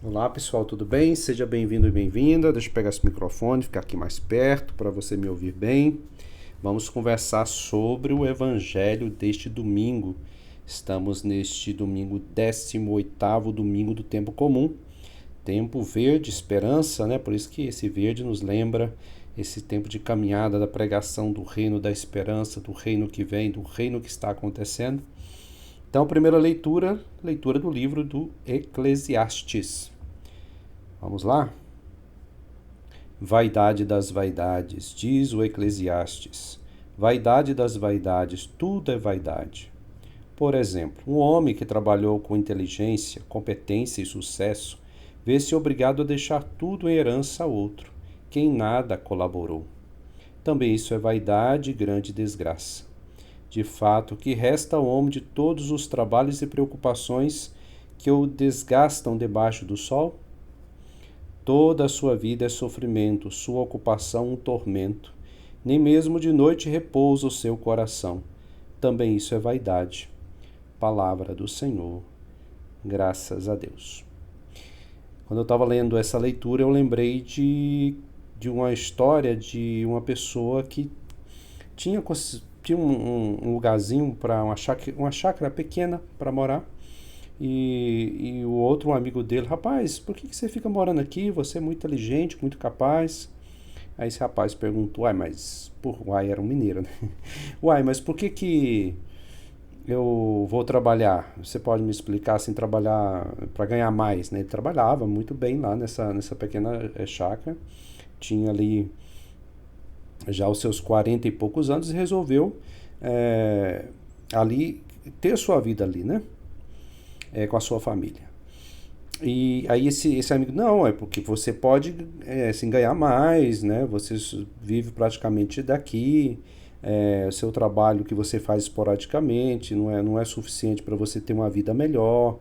Olá pessoal, tudo bem? Seja bem-vindo e bem-vinda. Deixa eu pegar esse microfone, ficar aqui mais perto para você me ouvir bem. Vamos conversar sobre o Evangelho deste domingo. Estamos neste domingo, 18º domingo do tempo comum. Tempo verde, esperança, né? Por isso que esse verde nos lembra esse tempo de caminhada da pregação do reino da esperança, do reino que vem, do reino que está acontecendo. Então, a primeira leitura do livro do Eclesiastes. Vamos lá? Vaidade das vaidades, diz o Eclesiastes. Vaidade das vaidades, tudo é vaidade. Por exemplo, um homem que trabalhou com inteligência, competência e sucesso vê-se obrigado a deixar tudo em herança a outro, quem nada colaborou. Também isso é vaidade e grande desgraça. De fato, o que resta ao homem de todos os trabalhos e preocupações que o desgastam debaixo do sol? Toda a sua vida é sofrimento, sua ocupação um tormento. Nem mesmo de noite repousa o seu coração. Também isso é vaidade. Palavra do Senhor. Graças a Deus. Quando eu estava lendo essa leitura, eu lembrei de uma história de uma pessoa que tinha, tinha um lugarzinho para uma chácara pequena para morar. E o outro, um amigo dele, rapaz, por que você fica morando aqui? Você é muito inteligente, muito capaz. Aí esse rapaz perguntou, uai, era um mineiro, né? Uai, mas por que eu vou trabalhar? Você pode me explicar assim, trabalhar para ganhar mais, né? Ele trabalhava muito bem lá nessa pequena chácara, tinha ali já os seus 40 e poucos anos e resolveu é, ali ter sua vida ali, né? Com a sua família. E aí esse amigo, não, é porque você pode assim, ganhar mais, né? Você vive praticamente daqui, o seu trabalho que você faz esporadicamente não é suficiente para você ter uma vida melhor.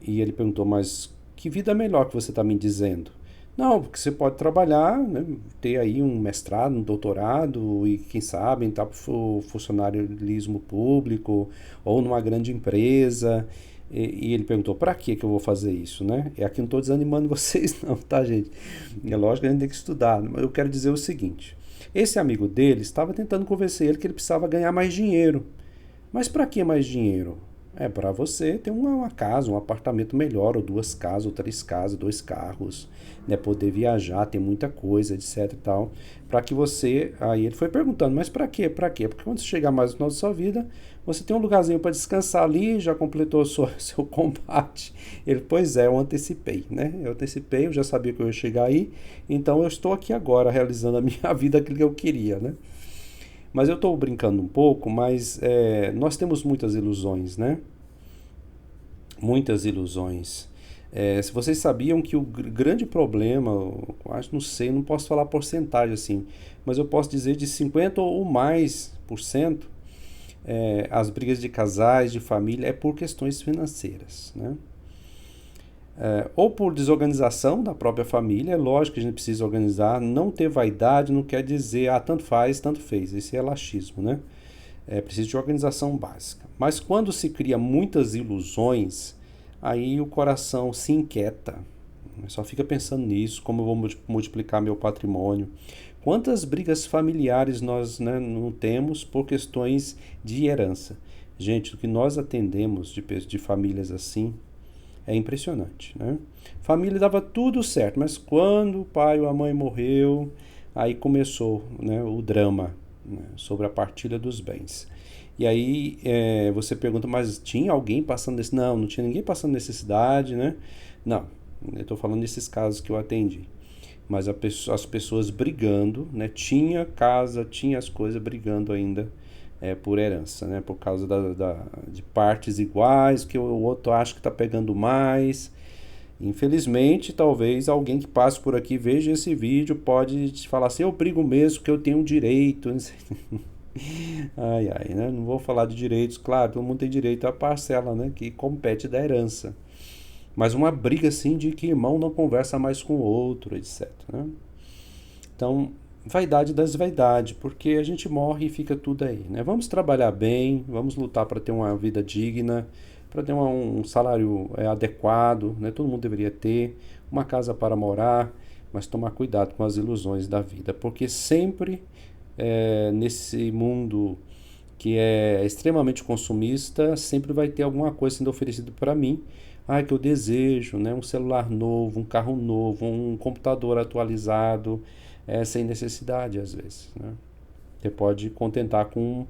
E ele perguntou, mas que vida melhor que você está me dizendo? Não, porque você pode trabalhar, né, ter aí um mestrado, um doutorado e quem sabe entrar para o funcionarismo público ou numa grande empresa. E ele perguntou, para que eu vou fazer isso, né? E aqui não estou desanimando vocês não, tá, gente? É lógico que a gente tem que estudar, mas eu quero dizer o seguinte. Esse amigo dele estava tentando convencer ele que ele precisava ganhar mais dinheiro. Mas para que mais dinheiro? É para você ter uma casa, um apartamento melhor, ou duas casas, ou três casas, dois carros, né? Poder viajar, ter muita coisa, etc e tal. Para que você. Aí ele foi perguntando, mas para quê? Para quê? Porque quando você chegar mais no final da sua vida, você tem um lugarzinho para descansar ali, já completou seu combate. Ele, pois é, eu antecipei, né? Eu antecipei, eu já sabia que eu ia chegar aí, então eu estou aqui agora realizando a minha vida, aquilo que eu queria, né? Mas eu estou brincando um pouco, mas nós temos muitas ilusões, né? Muitas ilusões. Se vocês sabiam que o grande problema, eu acho, não sei, não posso falar porcentagem assim, mas eu posso dizer de 50 ou mais por cento, as brigas de casais, de família, é por questões financeiras, né? Ou por desorganização da própria família, é lógico que a gente precisa organizar, não ter vaidade não quer dizer, tanto faz, tanto fez, esse é laxismo, né? É preciso de organização básica. Mas quando se cria muitas ilusões, aí o coração se inquieta. Só fica pensando nisso, como eu vou multiplicar meu patrimônio. Quantas brigas familiares nós, né, não temos por questões de herança? Gente, o que nós atendemos de famílias assim é impressionante, né? Família dava tudo certo, mas quando o pai ou a mãe morreu, aí começou, né, o drama, né, sobre a partilha dos bens. E aí você pergunta, mas tinha alguém passando necessidade? Não, não tinha ninguém passando necessidade, né? Não, eu estou falando desses casos que eu atendi. Mas as pessoas brigando, né? Tinha casa, tinha as coisas brigando ainda por herança, né? Por causa de partes iguais, que o outro acha que está pegando mais. Infelizmente, talvez alguém que passe por aqui veja esse vídeo pode te falar assim, eu brigo mesmo que eu tenho um direito. Ai, ai, né? Não vou falar de direitos, claro, todo mundo tem direito à parcela, né? Que compete da herança. Mas uma briga assim de que irmão não conversa mais com o outro, etc, né? Então, vaidade das vaidades, porque a gente morre e fica tudo aí, né? Vamos trabalhar bem, vamos lutar para ter uma vida digna, para ter um salário adequado, né? Todo mundo deveria ter uma casa para morar, mas tomar cuidado com as ilusões da vida, porque sempre nesse mundo que é extremamente consumista, sempre vai ter alguma coisa sendo oferecida para mim, que eu desejo, né? Um celular novo, um carro novo, um computador atualizado, sem necessidade às vezes, né? Você pode contentar com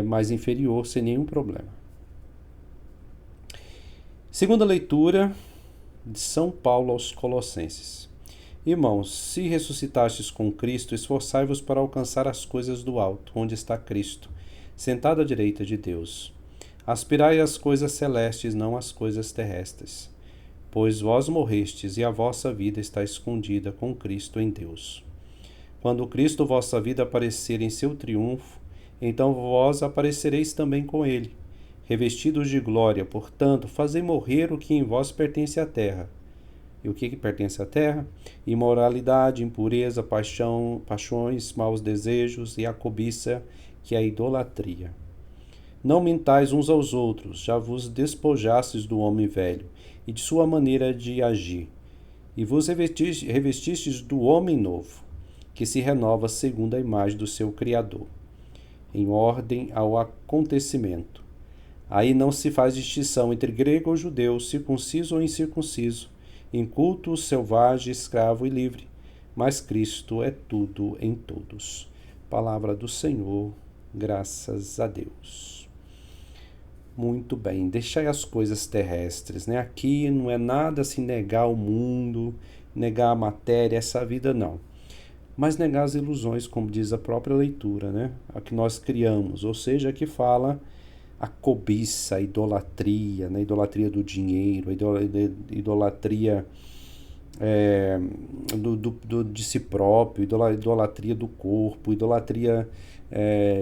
mais inferior sem nenhum problema. Segunda leitura de São Paulo aos Colossenses. Irmãos, se ressuscitastes com Cristo, esforçai-vos para alcançar as coisas do alto, onde está Cristo, sentado à direita de Deus. Aspirai às coisas celestes, não às coisas terrestres. Pois vós morrestes, e a vossa vida está escondida com Cristo em Deus. Quando Cristo, vossa vida, aparecer em seu triunfo, então vós aparecereis também com ele. Revestidos de glória, portanto, fazei morrer o que em vós pertence à terra. E o que pertence à terra? Imoralidade, impureza, paixões, maus desejos e a cobiça, que é a idolatria. Não mintais uns aos outros, já vos despojastes do homem velho e de sua maneira de agir, e vos revestistes do homem novo, que se renova segundo a imagem do seu Criador, em ordem ao acontecimento. Aí não se faz distinção entre grego ou judeu, circunciso ou incircunciso, inculto, selvagem, escravo e livre, mas Cristo é tudo em todos. Palavra do Senhor, graças a Deus. Muito bem, deixai as coisas terrestres, né? Aqui não é nada assim negar o mundo, negar a matéria, essa vida não. Mas negar as ilusões, como diz a própria leitura, né? A que nós criamos, ou seja, a que fala a cobiça, a idolatria, né? A idolatria do dinheiro, a idolatria de si próprio, idolatria do corpo, idolatria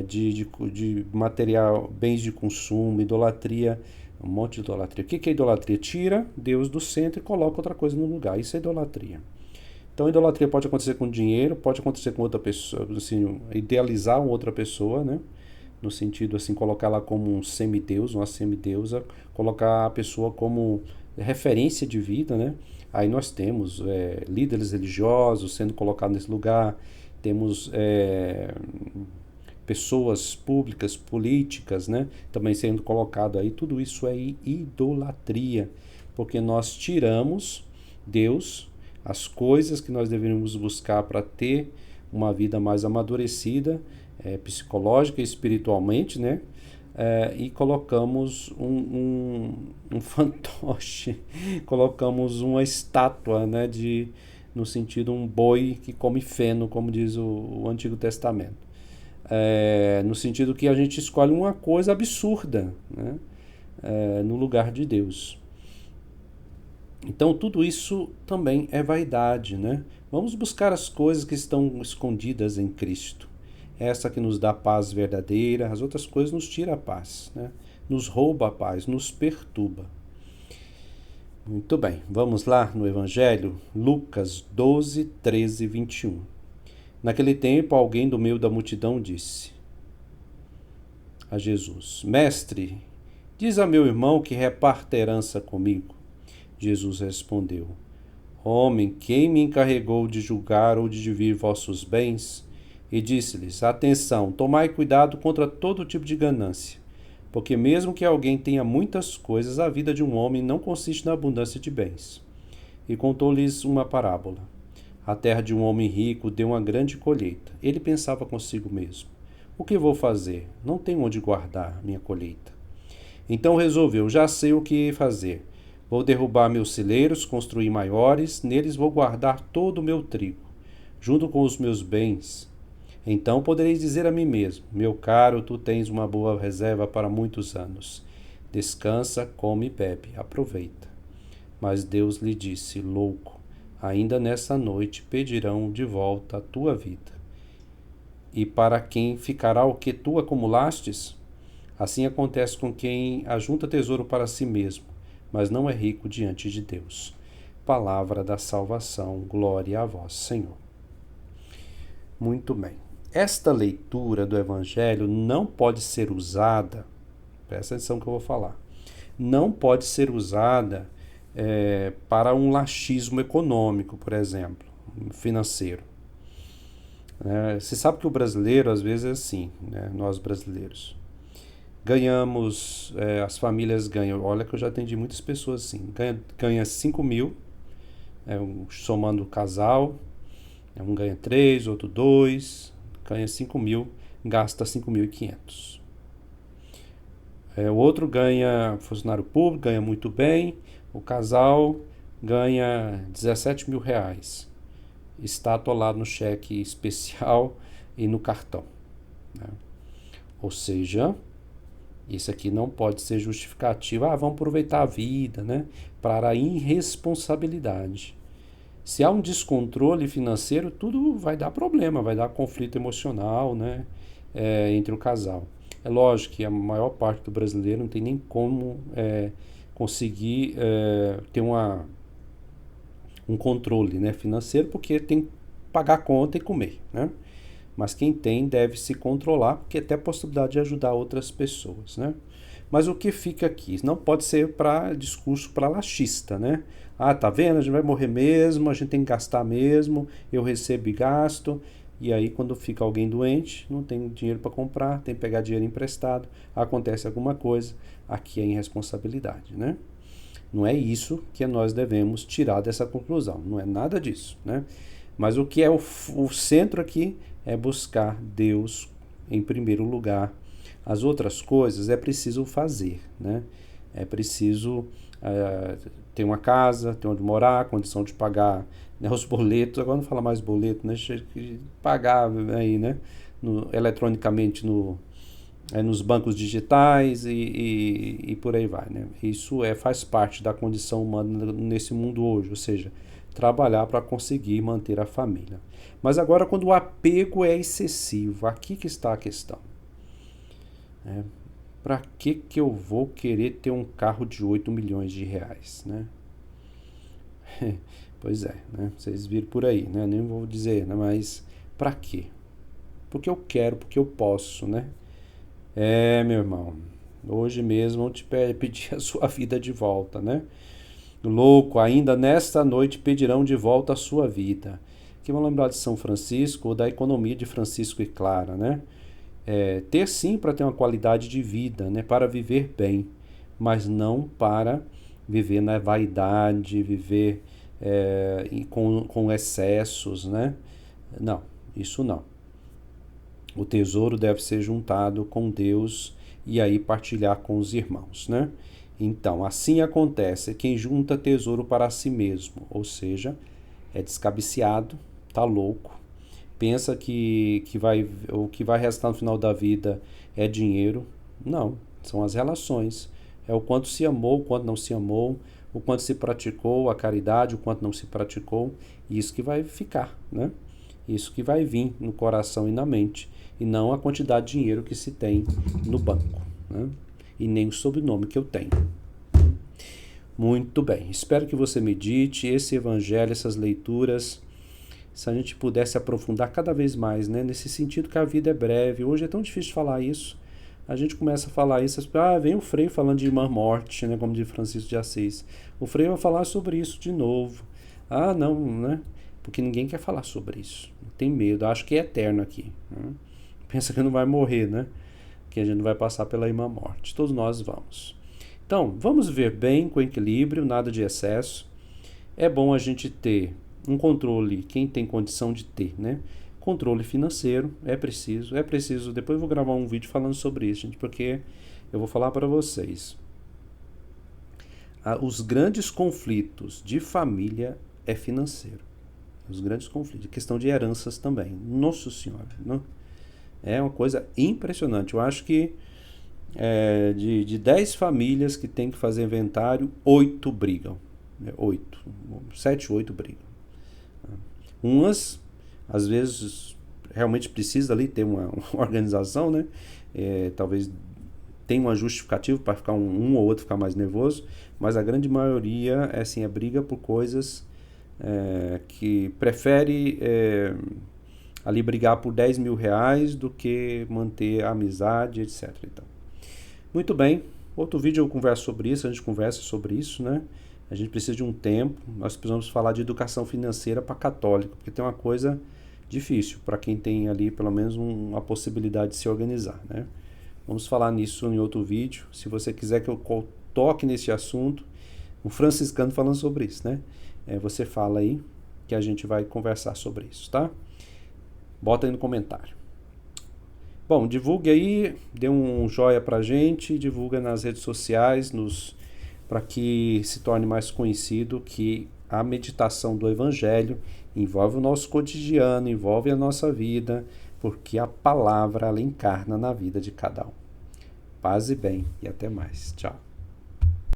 de material, bens de consumo, idolatria, um monte de idolatria. O que é idolatria? Tira Deus do centro e coloca outra coisa no lugar. Isso é idolatria. Então, idolatria pode acontecer com dinheiro, pode acontecer com outra pessoa, assim, idealizar uma outra pessoa, né? No sentido, assim, colocar ela como um semideus, uma semideusa, colocar a pessoa como referência de vida, né? Aí nós temos líderes religiosos sendo colocados nesse lugar, temos pessoas públicas, políticas, né? Também sendo colocado aí. Tudo isso é idolatria, porque nós tiramos Deus, as coisas que nós deveríamos buscar para ter uma vida mais amadurecida, psicológica e espiritualmente, né? E colocamos um fantoche, colocamos uma estátua, né? No sentido um boi que come feno, como diz o Antigo Testamento. No sentido que a gente escolhe uma coisa absurda, né? No lugar de Deus. Então, tudo isso também é vaidade, né? Vamos buscar as coisas que estão escondidas em Cristo. Essa que nos dá paz verdadeira, as outras coisas nos tira a paz, né? Nos rouba a paz, nos perturba. Muito bem, vamos lá no Evangelho, Lucas 12, 13 e 21. Naquele tempo, alguém do meio da multidão disse a Jesus: Mestre, diz a meu irmão que reparta a herança comigo. Jesus respondeu: Homem, quem me encarregou de julgar ou de dividir vossos bens? E disse-lhes: Atenção, tomai cuidado contra todo tipo de ganância, porque mesmo que alguém tenha muitas coisas, a vida de um homem não consiste na abundância de bens. E contou-lhes uma parábola. A terra de um homem rico deu uma grande colheita. Ele pensava consigo mesmo: O que vou fazer? Não tenho onde guardar minha colheita. Então resolveu: Já sei o que fazer. Vou derrubar meus celeiros, construir maiores, neles vou guardar todo o meu trigo, junto com os meus bens. Então podereis dizer a mim mesmo: Meu caro, tu tens uma boa reserva para muitos anos. Descansa, come e bebe, aproveita. Mas Deus lhe disse: Louco, ainda nesta noite pedirão de volta a tua vida. E para quem ficará o que tu acumulastes? Assim acontece com quem ajunta tesouro para si mesmo, mas não é rico diante de Deus. Palavra da salvação, glória a vós, Senhor. Muito bem. Esta leitura do Evangelho não pode ser usada, presta atenção que eu vou falar, não pode ser usada para um laxismo econômico, por exemplo, financeiro. Você sabe que o brasileiro, às vezes, é assim, né? Nós brasileiros. Ganhamos, as famílias ganham, olha que eu já atendi muitas pessoas assim, ganha 5 mil, somando o casal, um ganha 3, outro 2, ganha 5 mil, gasta 5.500. O outro ganha, funcionário público, ganha muito bem, o casal ganha 17 mil reais. Está atolado no cheque especial e no cartão. Né? Ou seja, isso aqui não pode ser justificativo. Vamos aproveitar a vida, né? Para a irresponsabilidade. Se há um descontrole financeiro, tudo vai dar problema, vai dar conflito emocional, né? Entre o casal. É lógico que a maior parte do brasileiro não tem nem como conseguir ter um controle, né, financeiro, porque tem que pagar a conta e comer, né? Mas quem tem deve se controlar, porque tem a possibilidade de ajudar outras pessoas, né? Mas o que fica aqui? Não pode ser para discurso para laxista, né? Tá vendo? A gente vai morrer mesmo, a gente tem que gastar mesmo, eu recebo e gasto. E aí, quando fica alguém doente, não tem dinheiro para comprar, tem que pegar dinheiro emprestado, acontece alguma coisa, aqui é irresponsabilidade, né? Não é isso que nós devemos tirar dessa conclusão, não é nada disso, né? Mas o que é o centro aqui é buscar Deus em primeiro lugar. As outras coisas é preciso fazer, né? É preciso ter uma casa, ter onde morar, condição de pagar, né, os boletos. Agora não fala mais boleto, né? Pagar aí, né? Eletronicamente nos bancos digitais e por aí vai, né? Isso faz parte da condição humana nesse mundo hoje, ou seja, trabalhar para conseguir manter a família. Mas agora, quando o apego é excessivo, aqui que está a questão. Para que eu vou querer ter um carro de 8 milhões de reais, né? Pois é, né? Vocês viram por aí, né? Nem vou dizer, né? Mas para quê? Porque eu quero, porque eu posso, né? Meu irmão, hoje mesmo vão te pedir a sua vida de volta, né? Louco, ainda nesta noite pedirão de volta a sua vida. Aqui vamos lembrar de São Francisco ou da economia de Francisco e Clara, né? Ter sim para ter uma qualidade de vida, né? Para viver bem, mas não para viver na vaidade, viver com excessos, né? Não, isso não. O tesouro deve ser juntado com Deus e aí partilhar com os irmãos, né? Então, assim acontece quem junta tesouro para si mesmo, ou seja, é descabiciado, tá louco, pensa que o que vai restar no final da vida é dinheiro. Não, são as relações. É o quanto se amou, o quanto não se amou, o quanto se praticou a caridade, o quanto não se praticou. Isso que vai ficar, né? Isso que vai vir no coração e na mente, e não a quantidade de dinheiro que se tem no banco, né? E nem o sobrenome que eu tenho. Muito bem, espero que você medite esse evangelho, essas leituras, se a gente pudesse aprofundar cada vez mais, né? Nesse sentido que a vida é breve. Hoje é tão difícil falar isso. A gente começa a falar isso, vem o Frei falando de irmã morte, né? Como de Francisco de Assis. O Frei vai falar sobre isso de novo. Não, né? Porque ninguém quer falar sobre isso. Tem medo, acho que é eterno aqui, né? Pensa que não vai morrer, né? Que a gente não vai passar pela irmã morte. Todos nós vamos. Então, vamos viver bem, com equilíbrio, nada de excesso. É bom a gente ter um controle, quem tem condição de ter, né? Controle financeiro, é preciso. Depois eu vou gravar um vídeo falando sobre isso, gente, porque eu vou falar para vocês. Os grandes conflitos de família é financeiro. Os grandes conflitos, questão de heranças também. Nossa Senhora, não? É uma coisa impressionante. Eu acho que de 10 famílias que tem que fazer inventário, 8 brigam. 7, 8 brigam. Umas, às vezes, realmente precisa ali ter uma organização, né? Talvez tenha uma justificativa para ficar um ou outro ficar mais nervoso, mas a grande maioria é briga por coisas que prefere ali brigar por 10 mil reais do que manter a amizade, etc. Então, muito bem, Outro vídeo eu converso sobre isso, a gente conversa sobre isso, né? A gente precisa de um tempo, nós precisamos falar de educação financeira para católico, porque tem uma coisa difícil para quem tem ali pelo menos uma possibilidade de se organizar, né? Vamos falar nisso em outro vídeo. Se você quiser que eu toque nesse assunto, um franciscano falando sobre isso, né? Você fala aí que a gente vai conversar sobre isso, tá? Bota aí no comentário. Bom, divulgue aí, dê um joia pra gente, divulga nas redes sociais, para que se torne mais conhecido que a meditação do Evangelho envolve o nosso cotidiano, envolve a nossa vida, porque a palavra ela encarna na vida de cada um. Paz e bem e até mais. Tchau.